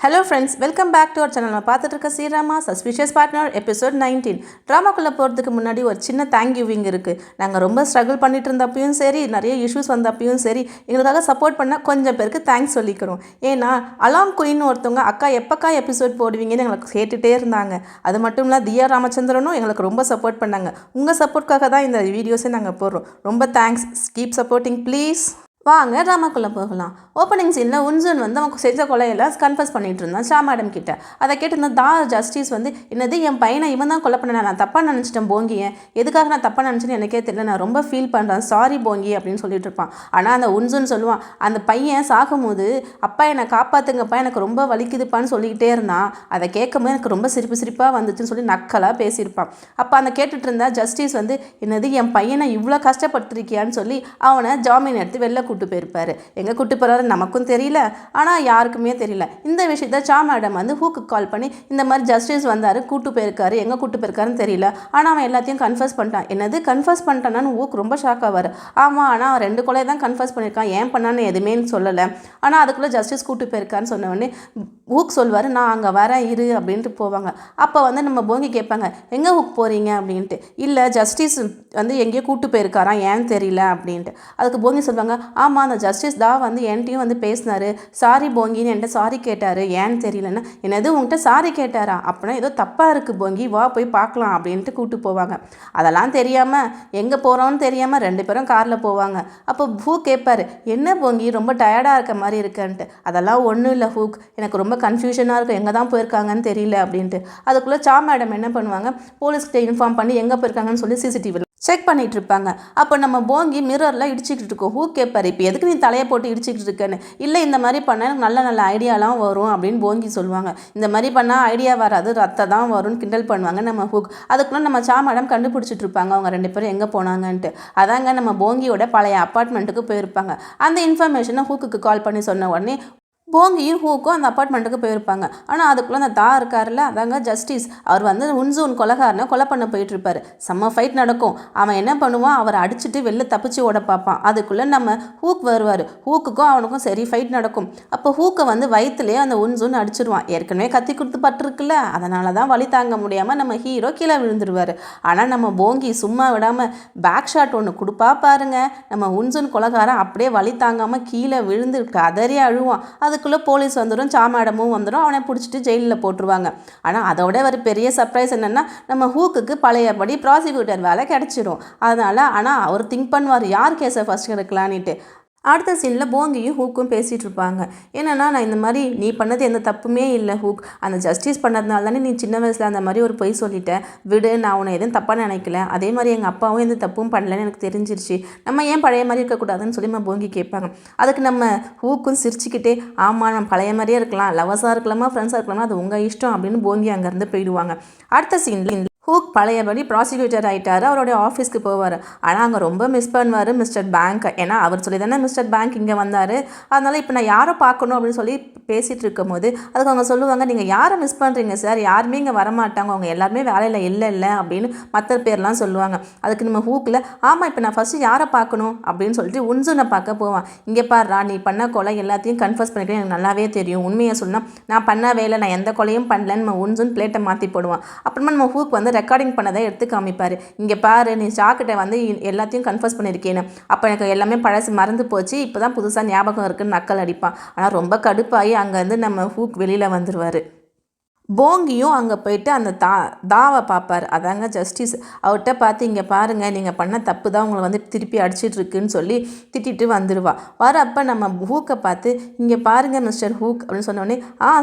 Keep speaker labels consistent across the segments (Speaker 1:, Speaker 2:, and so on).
Speaker 1: Hello friends, welcome back to our channel. நம்ம பார்த்துட்டு இருக்க சீராமா சஸ்பிஷியஸ் பார்ட்னர் எபிசோட் 19. ட்ராமாக்குள்ளே போகிறதுக்கு முன்னாடி ஒரு சின்ன தேங்க்யூவிங் இருக்குது. நாங்கள் ரொம்ப ஸ்ட்ரகிள் பண்ணிட்டு இருந்தப்பையும் சரி, நிறைய இஷ்யூஸ் வந்தப்பையும் சரி, எங்களுக்காக சப்போர்ட் பண்ண கொஞ்சம் பேருக்கு தேங்க்ஸ் சொல்லிக்கிறோம். ஏன்னா அலாம் குயின்னு ஒருத்தவங்க அக்கா எப்போக்கா எபிசோட் போடுவீங்கன்னு எங்களுக்கு கேட்டுகிட்டே இருந்தாங்க. அது மட்டும் இல்லை, தியா ராமச்சந்திரனும் எங்களுக்கு ரொம்ப சப்போர்ட் பண்ணாங்க. உங்கள் சப்போர்ட்காக தான் இந்த வீடியோஸை நாங்கள் போடுறோம். ரொம்ப தேங்க்ஸ். Keep supporting please. வாங்க ட்ராமாக்குள்ளே போகலாம். ஓப்பனிங் சீனில் உன்சன் வந்து அவன் செஞ்ச கொலையெல்லாம் கன்ஃபஸ் பண்ணிட்டு இருந்தான் ஷா மேடம் கிட்ட. அதை கேட்டு இந்த ஜஸ்டிஸ் வந்து என்னது என் பையனை இவன் தான் கொலை பண்ண, நான் தப்பாக நினச்சிட்டேன் போங்கியை, எதுக்காக நான் தப்பாக நினச்சேன்னு எனக்கே தெரியல, நான் ரொம்ப ஃபீல் பண்ணுறேன், சாரி போங்கி அப்படின்னு சொல்லிட்டு இருப்பான். ஆனால் அந்த உன்சன் சொல்லுவான், அந்த பையன் சாகும்போது அப்பா என்னை காப்பாற்றுங்கப்பா, எனக்கு ரொம்ப வலிக்குதுப்பான்னு சொல்லிக்கிட்டே இருந்தான். அதை கேட்கும்போது எனக்கு ரொம்ப சிரிப்பாக வந்துச்சுன்னு சொல்லி நக்கலாக பேசியிருப்பான். அப்போ அந்த கேட்டுட்டு இருந்தா ஜஸ்டிஸ் வந்து என்னது என் பையனை இவ்வளோ கஷ்டப்பட்டுருக்கியான்னு சொல்லி அவனை ஜாமீன் எடுத்து வெளில கூட்டு போயிருப்பாரு. எங்கே கூட்டு போகிறாரு நமக்கும் தெரியல, ஆனால் யாருக்குமே தெரியல. இந்த விஷயத்த ஷா மேடம் வந்து ஹூக்கு கால் பண்ணி இந்த மாதிரி ஜஸ்டிஸ் வந்தார், கூட்டு போயிருக்காரு, எங்கே கூட்டு போயிருக்காருன்னு தெரியல, ஆனால் அவன் எல்லாத்தையும் கன்ஃபர்ஸ் பண்ணிட்டான். என்னது கன்ஃபர்ஸ் பண்ணிட்டான்னு ஹூக் ரொம்ப ஷாக் ஆவார். ஆமாம், ஆனால் அவன் 2 கொலை தான் கன்ஃபர்ஸ் பண்ணியிருக்கான், ஏன் பண்ணான்னு எதுவுமே சொல்லலை, ஆனால் அதுக்குள்ளே ஜஸ்டிஸ் கூட்டு போயிருக்கான்னு சொன்னவொடனே ஹூக் சொல்வார், நான் அங்கே வரேன் இரு அப்படின்ட்டு போவாங்க. அப்போ வந்து நம்ம போங்கி கேட்பாங்க, எங்கே ஹூக் போகிறீங்க அப்படின்ட்டு. இல்லை ஜஸ்டிஸ் வந்து எங்கேயோ கூட்டு போயிருக்காராம், ஏன்னு தெரியல அப்படின்ட்டு. அதுக்கு போங்கி சொல்லுவாங்க, ஆமாம் அந்த ஜஸ்டிஸ் தான் வந்து என்கிட்டையும் வந்து பேசினார், சாரி போங்கின்னு என்கிட்ட சாரி கேட்டார், ஏன்னு தெரியலன்னா. என்னது உங்கள்கிட்ட சாரி கேட்டாரா, அப்படின்னா ஏதோ தப்பாக இருக்குது போங்கி, வா போய் பார்க்கலாம் அப்படின்ட்டு கூப்பிட்டு போவாங்க. அதெல்லாம் தெரியாமல் எங்கே போகிறோன்னு தெரியாமல் 2 பேரும் காரில் போவாங்க. அப்போ ஹூக் கேட்பார், என்ன போங்கி ரொம்ப டயர்டாக இருக்க மாதிரி இருக்குன்ட்டு. அதெல்லாம் ஒன்றும் இல்லை ஹூக், எனக்கு ரொம்ப கன்ஃபியூஷனாக இருக்கும், எங்கே தான் போயிருக்காங்கன்னு தெரியல அப்படின்ட்டு. அதுக்குள்ளே ஷா மேடம் என்ன பண்ணுவாங்க, போலீஸ்கிட்ட இன்ஃபார்ம் பண்ணி எங்கே போயிருக்காங்கன்னு சொல்லி சிசிடிவியில் செக் பண்ணிகிட்டு இருப்பாங்க. அப்போ நம்ம போங்கி மிரர்லாம் இடிச்சிக்கிட்டு இருக்கோம். ஹூக் கேட்பார், இப்போ எதுக்கு நீ தலையை போட்டு இடிச்சிக்கிட்டு இருக்கேன்னு. இல்லை இந்த மாதிரி பண்ணால் நல்ல ஐடியாலாம் வரும் அப்படின்னு போங்கி சொல்லுவாங்க. இந்த மாதிரி பண்ணால் ஐடியா வராது, ரத்தம் தான் வரும்னு கிண்டல் பண்ணுவாங்க நம்ம ஹூக். அதுக்குள்ளே நம்ம ஷா மேடம் கண்டுபிடிச்சிட்டு இருப்பாங்க அவங்க 2 பேரும் எங்கே போனாங்கன்ட்டு. அதாங்க நம்ம போங்கியோட பழைய அப்பார்ட்மெண்ட்டுக்கு போயிருப்பாங்க. அந்த இன்ஃபர்மேஷனை ஹூக்குக்கு கால் பண்ணி சொன்ன உடனே போங்கியும் ஹூக்கும் அந்த அப்பார்ட்மெண்ட்டுக்கு போயிருப்பாங்க. ஆனால் அதுக்குள்ளே அந்த இருக்காருல்ல, அதாங்க ஜஸ்டிஸ், அவர் வந்து உன்சூன் கொலைகாரனை கொலை பண்ண போயிட்டுருப்பார். செம்ம ஃபைட் நடக்கும். அவன் என்ன பண்ணுவான், அவரை அடிச்சுட்டு வெளில தப்பிச்சு ஓட பார்ப்பான். அதுக்குள்ளே நம்ம ஹூக் வருவார். ஹூக்குக்கும் அவனுக்கும் சரி ஃபைட் நடக்கும். அப்போ ஹூக்கை வந்து வயிற்றுலேயே அந்த உன்சூன் அடிச்சிடுவான். ஏற்கனவே கத்தி கொடுத்து பட்டிருக்குல்ல, அதனால தான் வலி தாங்க முடியாமல் நம்ம ஹீரோ கீழே விழுந்துருவார். ஆனால் நம்ம போங்கி சும்மா விடாமல் பேக் ஷாட் ஒன்று கொடுப்பா பாருங்க, நம்ம உன்சூன் கொலைகாரன் அப்படியே வலி தாங்காமல் கீழே விழுந்து கதறி அழுவான். அதுக்குள்ளே போலீஸ் வந்துடும், ஷா மேடமும் வந்துடும், அவனை பிடிச்சிட்டு ஜெயிலில் போட்டுருவாங்க. ஆனால் அதோட ஒரு பெரிய சர்ப்ரைஸ் என்னென்னா, நம்ம ஹூக்குக்கு பழையபடி ப்ராசிக்யூட்டர் வேலை கிடச்சிடும். அதனால் ஆனால் அவர் திங்க் பண்ணுவார், யார் கேஸை ஃபஸ்ட் எடுக்கலான்ட்டு. அடுத்த சீனில் போங்கியும் ஹூக்கும் பேசிகிட்டு இருப்பாங்க. என்னென்னா, நான் இந்த மாதிரி நீ பண்ணது எந்த தப்புமே இல்லை ஹூக், அந்த ஜஸ்டிஸ் பண்ணதுனால தானே நீ சின்ன வயசில் அந்த மாதிரி ஒரு பொய் சொல்லிட்டேன், விடு, நான் உன்னை எதுவும் தப்பாக நினைக்கல, அதே மாதிரி எங்கள் அப்பாவும் எந்த தப்பும் பண்ணலன்னு எனக்கு தெரிஞ்சிருச்சு, நம்ம ஏன் பழைய மாதிரி இருக்கக்கூடாதுன்னு சொல்லி நம்ம போங்கி கேட்பாங்க. அதுக்கு நம்ம ஹூக்கும் சிரிச்சுக்கிட்டே, ஆமாம் நம்ம பழைய மாதிரியே இருக்கலாம், லவர்ஸாக இருக்கலாமா ஃப்ரெண்ட்ஸாக இருக்கலாமா அது உங்கள் இஷ்டம் அப்படின்னு போங்கி அங்கேருந்து போயிடுவாங்க. அடுத்த சீனில் ஹூக் பழையபடி ப்ராசிக்யூட்டர் ஆகிட்டார், அவருடைய ஆஃபீஸ்க்கு போவார். ஆனால் அங்கே ரொம்ப மிஸ் பண்ணுவார் மிஸ்டர் பேங்க். ஏன்னா அவர் சொல்லி தானே மிஸ்டர் பேங்க் இங்கே வந்தார். அதனால் இப்போ நான் யாரை பார்க்கணும் அப்படின்னு சொல்லி பேசிகிட்டு இருக்கும் போது அதுக்கு அவங்க சொல்லுவாங்க, நீங்கள் யாரை மிஸ் பண்ணுறீங்க சார், யாருமே இங்கே வரமாட்டாங்க, அவங்க எல்லாருமே வேலையில் இல்லை அப்படின்னு மற்ற பேர்லாம் சொல்லுவாங்க. அதுக்கு நம்ம ஹூக்கில், ஆமாம் இப்போ நான் ஃபஸ்ட்டு யாரை பார்க்கணும் அப்படின்னு சொல்லிட்டு உன்சூனை பார்க்க போவான். இங்கே பாருடா, நீ பண்ண கொலை எல்லாத்தையும் கன்ஃபர்ஸ் பண்ணிக்கிறேன், எனக்கு நல்லாவே தெரியும், உண்மையை சொன்னால் நான் பண்ண வேலை, நான் எந்த கொலையும் பண்ணலன்னு நம்ம உன்சூன் பிளேட்டை மாற்றி போடுவான். அப்புறமா நம்ம ஹூக் வந்து ரெக்கார்டிங் பண்ணதை எடுத்து காமிப்பார். இங்கே பாரு, நீ ஷாக்கிட்ட வந்து எல்லாத்தையும் கன்ஃபர்ஸ் பண்ணியிருக்கேன்னு, அப்போ எனக்கு எல்லாமே பழசு மறந்து போச்சு, இப்போ தான் புதுசாக ஞாபகம் இருக்குன்னு நக்கல் அடிப்பான். ஆனால் ரொம்ப கடுப்பாகி அங்கேருந்து நம்ம ஹூக் வெளியில் வந்துடுவார். போங்கியும் அங்கே போயிட்டு அந்த தாவை பார்ப்பார். அதாங்க ஜஸ்டிஸ். அவர்கிட்ட பார்த்து, இங்கே பாருங்கள், நீங்கள் பண்ண தப்பு தான் உங்களை வந்து திருப்பி அடிச்சிட்ருக்குன்னு சொல்லி திட்டிட்டு வந்துடுவா. வரப்போ நம்ம ஹூக்கை பார்த்து, இங்கே பாருங்கள் மிஸ்டர் ஹூக் அப்படின்னு சொன்னோடனே,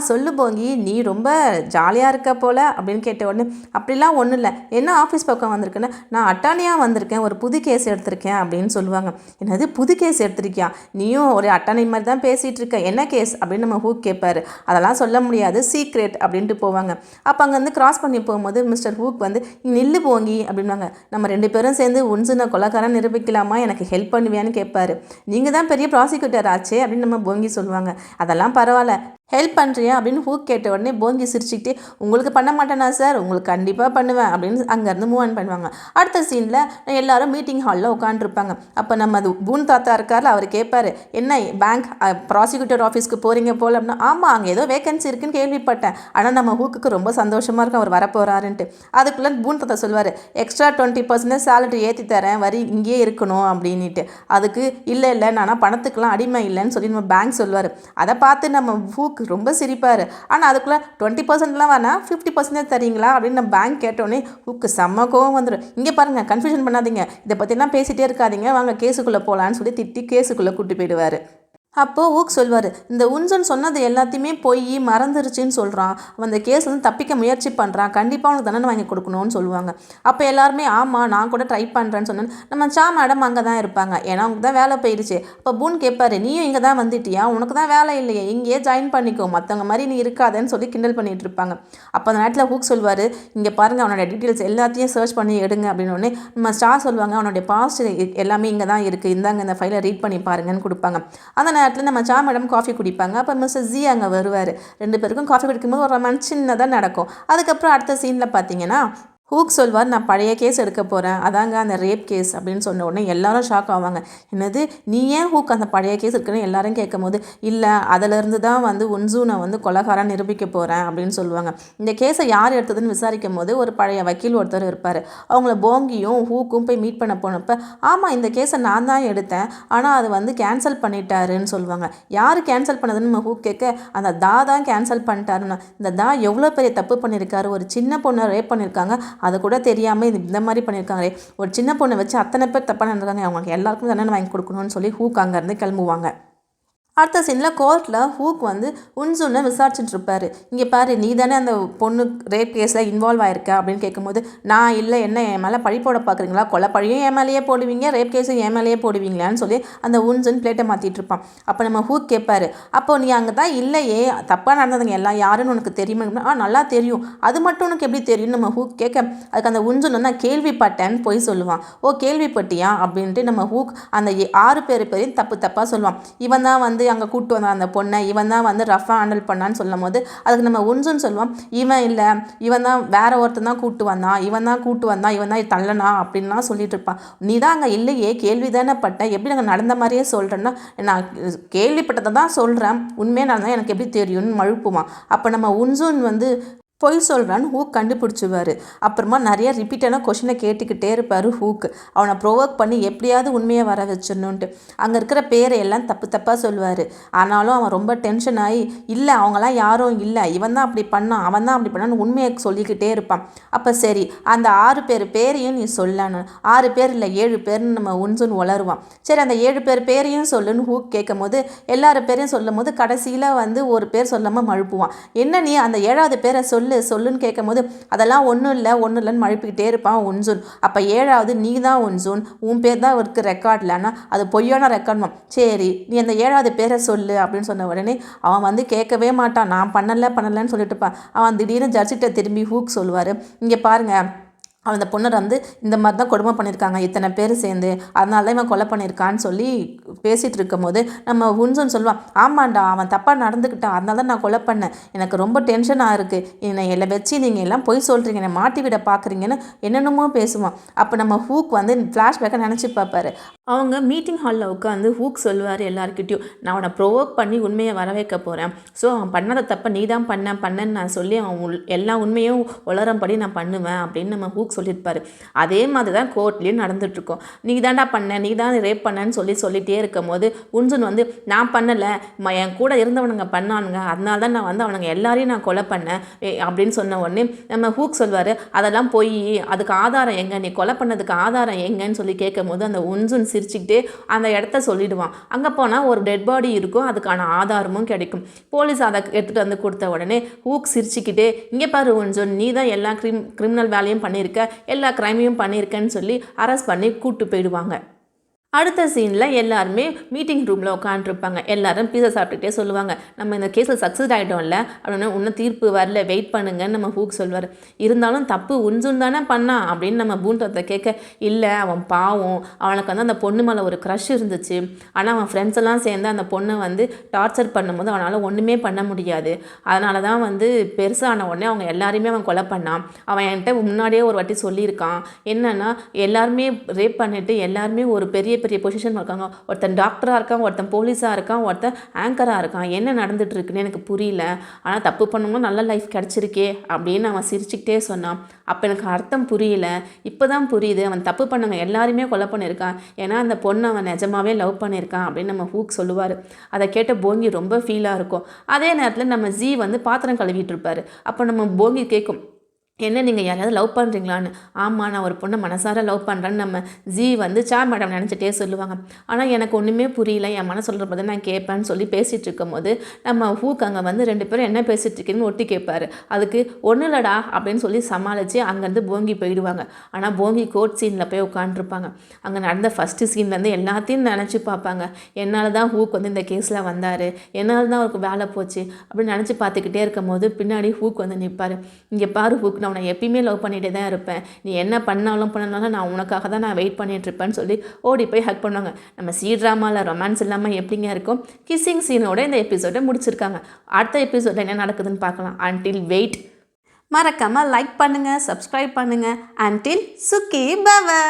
Speaker 1: சொல்லு போங்கி, நீ ரொம்ப ஜாலியாக இருக்க போல் அப்படின்னு கேட்ட உடனே, அப்படிலாம் ஒன்றும் இல்லை, என்ன ஆஃபீஸ் பக்கம் வந்திருக்குன்னு, நான் அட்டானியாக வந்திருக்கேன், ஒரு புது கேஸ் எடுத்திருக்கேன் அப்படின்னு சொல்லுவாங்க. என்னது புது கேஸ் எடுத்திருக்கியா, நீயும் ஒரு அட்டானி மாதிரி தான் பேசிகிட்டு இருக்க, என்ன கேஸ் அப்படின்னு நம்ம ஹூக் கேட்பார். அதெல்லாம் சொல்ல முடியாது, சீக்ரெட் அப்படின்ட்டு போவாங்க. அப்போ அங்கேருந்து கிராஸ் பண்ணி போகும்போது மிஸ்டர் ஹூக் வந்து, நில்லு போங்கி அப்படின்வாங்க. நம்ம 2 பேரும் சேர்ந்து உன்சூனை கொலைகாரன் நிரூபிக்கலாமா, எனக்கு ஹெல்ப் பண்ணுவியான்னு கேட்பாரு. நீங்கள் தான் பெரிய ப்ராசிக்யூட்டர் ஆச்சே அப்படின்னு நம்ம போங்கி சொல்லுவாங்க. அதெல்லாம் பரவாயில்ல, ஹெல்ப் பண்ணுறியா அப்படின்னு ஹூக் கேட்ட உடனே போங்கி சிரிச்சுக்கிட்டே உங்களுக்கு பண்ண மாட்டேனா சார், உங்களுக்கு கண்டிப்பாக பண்ணுவேன் அப்படின்னு அங்கேருந்து மூவ் ஆன் பண்ணுவாங்க. அடுத்த சீனில் எல்லாரும் மீட்டிங் ஹாலில் உட்காந்துருப்பாங்க. அப்போ நம்ம அது பூன் தாத்தா இருக்கார்ல, அவர் கேட்பார், என்ன பேங்க் ப்ராசிக்யூட்டர் ஆஃபீஸ்க்கு போகிறீங்க போல் அப்படின்னா, ஆமாம் அங்கே ஏதோ வேகன்சி இருக்குன்னு கேள்விப்பட்டேன், ஆனால் நம்ம ஹூக்குக்கு ரொம்ப சந்தோஷமாக இருக்கும் அவர் வரப்போகிறாருன்ட்டு. அதுக்குள்ளே பூன் தாத்தா சொல்வார், எக்ஸ்ட்ரா 20% சேலரி ஏற்றி தரேன், வரி இங்கேயே இருக்கணும் அப்படின்ட்டு. அதுக்கு இல்லை இல்லை நானா பணத்துக்கெலாம் அடிமை இல்லைன்னு சொல்லி நம்ம பேங்க் சொல்லுவார். அதை பார்த்து நம்ம ஹூக் ரொம்ப சிரிப்பார். ஆனால் அதுக்குள்ளே 20%லாம் வேணாம் 50% தரீங்களா அப்படின்னு நம்ம பேங்க் கேட்டோன்னே ஹூக்கு செம்ம கோவம் வந்துடும். இங்கே பாருங்கள், கன்ஃபியூஷன் பண்ணாதீங்க, இதை பற்றிலாம் பேசிகிட்டே இருக்காதீங்க, வாங்க கேஸுக்குள்ளே போகலான்னு சொல்லி திட்டி கேஸுக்குள்ளே கூட்டி போயிடுவார். அப்போது ஊக் சொல்வார், இந்த உன்சன் சொன்னது எல்லாத்தையுமே போய் மறந்துருச்சுன்னு சொல்கிறான், அவன் அந்த கேஸ் தப்பிக்க முயற்சி பண்ணுறான், கண்டிப்பாக அவனுக்கு தண்டனை வாங்கி கொடுக்கணும்னு சொல்லுவாங்க. அப்போ எல்லாருமே ஆமாம் நான் கூட ட்ரை பண்ணுறேன்னு சொன்னேன். நம்ம சா மேடம் அங்கே தான் இருப்பாங்க, ஏன்னா அவங்க தான் வேலை போயிடுச்சு. அப்போ பூன் கேட்பாரு, நீயும் இங்கே தான் வந்துட்டியா, உனக்கு தான் வேலை இல்லையே, இங்கேயே ஜாயின் பண்ணிக்கோ, மற்றவங்க மாதிரி நீ இருக்காதேன்னு சொல்லி கிண்டல் பண்ணிகிட்டு இருப்பாங்க. அப்போ அந்த நேரத்தில் ஹூக் சொல்வார், இங்கே பாருங்கள் அவனோட டீட்டெயில்ஸ் எல்லாத்தையும் சர்ச் பண்ணி எடுங்க அப்படின்னோடனே நம்ம ஸ்டா சொல்லுவாங்க, அவனுடைய பாஸ்ட் எல்லாமே இங்கே தான் இருக்குது, இந்தாங்க இந்த ஃபைலை ரீட் பண்ணி பாருங்கன்னு கொடுப்பாங்க. அந்த நேரத்தில் நம்ம சா மேடம் காஃபி குடிப்பாங்க. அப்போ மிஸ்டர் ஜி அங்கே வருவார். 2 பேருக்கும் காஃபி குடிக்கும்போது ஒரு ரொமான்ஸ் சின்னதாக நடக்கும். அதுக்கப்புறம் அடுத்த சீனில் பார்த்தீங்கன்னா ஹூக் சொல்வார், நான் பழைய கேஸ் எடுக்க போகிறேன், அதாங்க அந்த ரேப் கேஸ் அப்படின்னு சொன்ன உடனே எல்லாரும் ஷாக் ஆவாங்க. என்னது நீ ஏன் ஹூக் அந்த பழைய கேஸ் இருக்குன்னு எல்லாரும் கேட்கும் போது, இல்லை அதிலிருந்து தான் உன்சூனை கொலைகாரன் நிரூபிக்க போகிறேன் அப்படின்னு சொல்லுவாங்க. இந்த கேஸை யார் எடுத்ததுன்னு விசாரிக்கும் போது ஒரு பழைய வக்கீல் ஒருத்தர் இருப்பார். அவங்கள போங்கியும் ஹூக்கும் போய் மீட் பண்ண போனப்போ, ஆமாம் இந்த கேஸை நான் தான் எடுத்தேன், ஆனால் அது கேன்சல் பண்ணிட்டாருன்னு சொல்லுவாங்க. யார் கேன்சல் பண்ணதுன்னு நம்ம ஹூக் கேட்க, அந்த தான் கேன்சல் பண்ணிட்டாருன்னு. இந்த எவ்வளோ பெரிய தப்பு பண்ணியிருக்காரு, ஒரு சின்ன பொண்ணை ரேப் பண்ணியிருக்காங்க, அதை கூட தெரியாமல் இந்த மாதிரி பண்ணியிருக்காங்களே, ஒரு சின்ன பொண்ணை வச்சு அத்தனை பேர் தப்பாக நடந்திருக்காங்க, அவங்களுக்கு எல்லாருக்கும் தண்டனை வாங்கி கொடுக்கணும்னு சொல்லி ஹூக் அங்கேருந்து கிளம்புவாங்க. அடுத்த சீனில் கோர்ட்டில் ஹூக் உன்சூனை விசாரிச்சுட்டு இருப்பார். இங்கே பாரு, நீ தானே அந்த பொண்ணு ரேப் கேஸில் இன்வால்வ் ஆயிருக்க அப்படின்னு கேட்கும்போது, நான் இல்லை, என்ன என் மேலே பழி போட பார்க்குறீங்களா, கொலை பழியும் என் மேலேயே போடுவீங்க, ரேப் கேஸும் என் மேலேயே போடுவீங்களான்னு சொல்லி அந்த உன்சூன் பிளேட்டை மாற்றிட்டு இருப்பான். அப்போ நம்ம ஹூக் கேட்பார், அப்போ நீ அங்கே தான் இல்லையே, தப்பாக நடந்ததுங்க எல்லாம் யாருன்னு உனக்கு தெரியுமா? நல்லா தெரியும், அது மட்டும் உனக்கு எப்படி தெரியும் நம்ம ஹூக் கேட்க, அதுக்கு அந்த உன்சூன் நான் கேள்விப்பட்டேன்னு போய் சொல்லுவான். ஓ கேள்விப்பட்டியா அப்படின்ட்டு நம்ம ஹூக் அந்த 6 பேரையும் தப்பாக சொல்லுவான். இவன் தான் அங்கே கூப்பிட்டு வந்தான் அந்த பொண்ணை, இவன் தான் ரஃபாக ஹேண்டில் பண்ணான்னு சொல்லும் போது அதுக்கு நம்ம உன்சுன்னு சொல்லுவான், இவன் இல்லை, இவன் தான் வேற ஒருத்தன் தான் கூப்பிட்டு வந்தான், இவன் தான் தள்ளனா அப்படின்லாம் சொல்லிட்டு இருப்பான். நீ தான் அங்கே இல்லையே, கேள்வி தானே பட்ட, எப்படி நாங்கள் நடந்த மாதிரியே சொல்கிறேன்னா, நான் கேள்விப்பட்டதை தான் சொல்கிறேன், உண்மையாக நான் தான் எனக்கு எப்படி தெரியும்னு மழுப்புவான். அப்போ நம்ம உன்சுன் பொய் சொல்கிறான்னு ஹூக் கண்டுபிடிச்சிவார். அப்புறமா நிறைய ரிப்பீட்டான கொஷினை கேட்டுக்கிட்டே இருப்பார் ஹூக், அவனை ப்ரொவோக் பண்ணி எப்படியாவது உண்மையை வர வச்சிடணுன்ட்டு. அங்கே இருக்கிற பேரை எல்லாம் தப்பாக சொல்லுவார். ஆனாலும் அவன் ரொம்ப டென்ஷன் ஆகி, இல்லை அவங்களாம் யாரும் இல்லை, இவன் தான் அப்படி பண்ணான், அவன் தான் அப்படி பண்ணான்னு உண்மையை சொல்லிக்கிட்டே இருப்பான். அப்போ சரி அந்த 6 பேரையும் நீ சொல்லணும், 6 பேர் இல்லை 7 பேர்னு நம்ம உன்சுன் வளருவான். சரி அந்த 7 பேரையும் சொல்லுன்னு ஹூக் கேட்கும் போது எல்லாரும் பேரையும் சொல்லும் போது கடைசியில் ஒரு பேர் சொல்லாமல் மழுப்புவான். என்ன நீ அந்த 7வது பேரை சொல்லுன்னு கேட்கும் போது, அதெல்லாம் ஒன்றும் இல்லைன்னு மழுப்பிக்கிட்டே இருப்பான் உன்சூன். அப்போ 7வது நீ தான் உன்சூன், உன் பேர் தான் இருக்கு ரெக்கார்டில், ஆனால் அது பொய்யான ரெக்கார்ட்மா, சரி நீ அந்த 7வது பேரை சொல்லு அப்படின்னு சொன்ன உடனே அவன் கேட்கவே மாட்டான், நான் பண்ணலன்னு சொல்லிட்டு இருப்பான். அவன் திடீர்னு ஜட்ஜிட்ட திரும்பி ஹூக் சொல்லுவார், இங்கே பாருங்கள் அந்த பொண்ணை இந்த மாதிரி தான் கொடுமை பண்ணியிருக்காங்க இத்தனை பேர் சேர்ந்து, அதனால தான் இவன் கொலை பண்ணியிருக்கான்னு சொல்லி பேசிகிட்டு இருக்கும் போது நம்ம உன்சூன் சொல்லுவான், ஆமாண்டா அவன் தப்பாக நடந்துக்கிட்டான், அதனால தான் நான் கொலை பண்ணேன், எனக்கு ரொம்ப டென்ஷனாக இருக்குது, என்னை எல்லாம் வச்சு நீங்கள் எல்லாம் பொய் சொல்கிறீங்க, என்னை மாட்டி விட பார்க்குறீங்கன்னு என்னென்னமோ பேசுவான். அப்போ நம்ம ஹூக் ஃப்ளாஷ்பேக்கை நினச்சி பார்ப்பாரு. அவங்க மீட்டிங் ஹாலில் உட்காந்து ஹூக் சொல்லுவார் எல்லாருக்கிட்டையும், நான் அவனை ப்ரொவோக் பண்ணி உண்மையை வர வைக்க போகிறேன், ஸோ அவன் பண்ணாத தப்பை நீ தான் பண்ணேன்னு நான் சொல்லி அவன் எல்லா உண்மையும் உளரம்படி நான் பண்ணுவேன் அப்படின்னு நம்ம ஹூக் சொல்லியிருப்பார். அதே மாதிரி தான் கோர்ட்லேயும் நடந்துகிட்ருக்கோம். நீ தான்டா பண்ண, நீ தான் ரேப் பண்ணேன்னு சொல்லிகிட்டே இருக்கும் போது உன்சூன் நான் பண்ணலை, என் கூட இருந்தவனுங்க பண்ணானுங்க, அதனால தான் நான் அவனுங்க எல்லாரையும் நான் கொலை பண்ணேன் அப்படின்னு சொன்ன உடனே நம்ம ஹூக் சொல்வார், அதெல்லாம் போய் அதுக்கு ஆதாரம் எங்கே, நீ கொலை பண்ணதுக்கு ஆதாரம் எங்கன்னு சொல்லி கேட்கும் போது அந்த உன்சூன் சிரிச்சுக்கிட்டே அந்த இடத்த சொல்லிடுவான். அங்கே போனால் ஒரு டெட் பாடி இருக்கும், அதுக்கான ஆதாரமும் கிடைக்கும். போலீஸ் அதை எடுத்துகிட்டு கொடுத்த உடனே ஹூக் சிரிச்சுக்கிட்டே, இங்கே பாரு உன்சூன், நீ தான் எல்லா கிரிமினல் வேலையும் பண்ணியிருக்க, எல்லா கிரைமையும் பண்ணியிருக்கேன்னு சொல்லி அரெஸ்ட் பண்ணி கூப்பிட்டு போயிடுவாங்க. அடுத்த சீனில் எல்லாருமே மீட்டிங் ரூமில் உட்காந்துருப்பாங்க. எல்லாரும் பீஸா சாப்பிட்டுட்டே சொல்லுவாங்க, நம்ம இந்த கேஸில் சக்ஸஸ் ஆகிட்டோம்ல அப்படின்னா இன்னும் தீர்ப்பு வரல, வெயிட் பண்ணுங்கன்னு நம்ம ஹூக் சொல்வார். இருந்தாலும் தப்பு உன்சுன் தானே பண்ணான் அப்படின்னு நம்ம பூண்டத்தை கேட்க, இல்லை அவன் பாவம், அவனுக்கு வந்து அந்த பொண்ணு மேலே ஒரு க்ரஷ் இருந்துச்சு. ஆனால் அவன் ஃப்ரெண்ட்ஸ் எல்லாம் சேர்ந்து அந்த பொண்ணை வந்து டார்ச்சர் பண்ணும்போது அவனால் ஒன்றுமே பண்ண முடியாது. அதனால தான் வந்து பெருசான உடனே அவங்க எல்லாரையுமே அவன் கொலை பண்ணான். அவன் என்கிட்ட முன்னாடியே ஒரு வாட்டி சொல்லியிருக்கான், என்னென்னா எல்லாருமே ரேப் பண்ணிவிட்டு எல்லாருமே ஒரு பெரிய பெரிய பொசிஷன் இருக்காங்க. ஒருத்தன் டாக்டராக இருக்கான், ஒருத்தன் போலீஸாக இருக்கான், ஒருத்தன் ஆங்கராக இருக்கான். என்ன நடந்துட்டுருக்குன்னு எனக்கு புரியல. ஆனால் தப்பு பண்ணவங்க நல்ல லைஃப் கிடச்சிருக்கே அப்படின்னு அவன் சிரிச்சுக்கிட்டே சொன்னான். அப்போ எனக்கு அர்த்தம் புரியல, இப்போ தான் புரியுது. அவன் தப்பு பண்ணவங்க எல்லாருமே கொலை பண்ணியிருக்கான். ஏன்னா அந்த பொண்ணை அவன் நிஜமாவே லவ் பண்ணியிருக்கான் அப்படின்னு நம்ம ஹூக் சொல்லுவார். அதை கேட்ட போங்கி ரொம்ப ஃபீலாக இருக்கும். அதே நேரத்தில் நம்ம ஜி வந்து பாத்திரம் கழுவிட்டு இருப்பார். அப்போ நம்ம போங்கி கேட்கும், என்ன நீங்கள் யாரையாவது லவ் பண்ணுறீங்களான்னு. ஆமாம், நான் ஒரு பொண்ணை மனசார லவ் பண்ணுறேன்னு நம்ம ஜி வந்து மேடம் நினச்சிட்டே சொல்லுவாங்க. ஆனால் எனக்கு ஒன்றுமே புரியல, என் மனசு சொல்கிற போது நான் கேட்பேன்னு சொல்லி பேசிகிட்டு இருக்கும் போது நம்ம ஹூக் அங்கே வந்து 2 பேரும் என்ன பேசிகிட்டு இருக்கீங்கன்னு ஒட்டி கேட்பார். அதுக்கு ஒன்றும் இல்லடா அப்படின்னு சொல்லி சமாளித்து அங்கேருந்து போங்கி போயிடுவாங்க. ஆனால் போங்கி கோர்ட் சீனில் போய் உட்காந்துருப்பாங்க. அங்கே நடந்த ஃபஸ்ட்டு சீன்லேருந்து எல்லாத்தையும் நினச்சி பார்ப்பாங்க. என்னால் தான் ஹூக் வந்து இந்த கேஸில் வந்தார், என்னால் தான் அவருக்கு வேலை போச்சு அப்படின்னு நினச்சி பார்த்துக்கிட்டே இருக்கும் போது பின்னாடி ஹூக் வந்து நிற்பார். இங்கே பாரு ஹூக், நான் உன்னை எப்பயுமே லவ் பண்ணிகிட்டே தான் இருப்பேன், நீ என்ன பண்ணாலும் நான் உனக்காக தான் நான் வெயிட் பண்ணிகிட்ருப்பேன்னு சொல்லி ஓடி போய் ஹக் பண்ணுவாங்க. நம்ம ட்ராமாவில் ரொமான்ஸ் இல்லாமல் எப்படிங்க இருக்கும். கிஸ்ஸிங் சீனோட இந்த எபிசோடை முடிச்சிருக்காங்க. அடுத்த எபிசோடில் என்ன நடக்குதுன்னு பார்க்கலாம். Until wait. மறக்காமல் லைக் பண்ணுங்கள், சப்ஸ்கிரைப் பண்ணுங்கள். அன்டில் சுக்கி பவ.